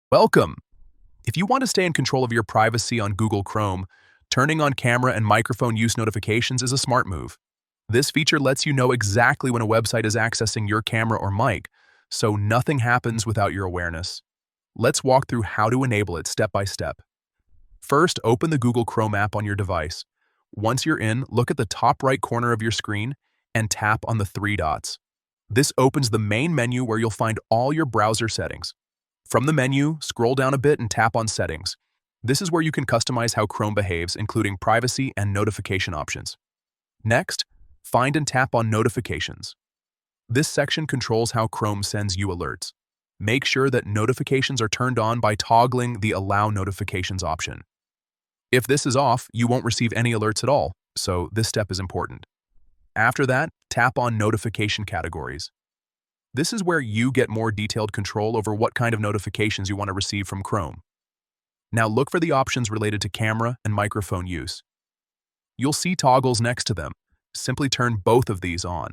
Welcome! If you want to stay in control of your privacy on Google Chrome, turning on camera and microphone use notifications is a smart move. This feature lets you know exactly when a website is accessing your camera or mic, so nothing happens without your awareness. Let's walk through how to enable it step by step. First, open the Google Chrome app on your device. Once you're in, look at the top right corner of your screen and tap on the three dots. This opens the main menu where you'll find all your browser settings. From the menu, scroll down a bit and tap on Settings. This is where you can customize how Chrome behaves, including privacy and notification options. Next, find and tap on Notifications. This section controls how Chrome sends you alerts. Make sure that notifications are turned on by toggling the Allow Notifications option. If this is off, you won't receive any alerts at all, so this step is important. After that, tap on Notification Categories. This is where you get more detailed control over what kind of notifications you want to receive from Chrome. Now look for the options related to camera and microphone use. You'll see toggles next to them. Simply turn both of these on.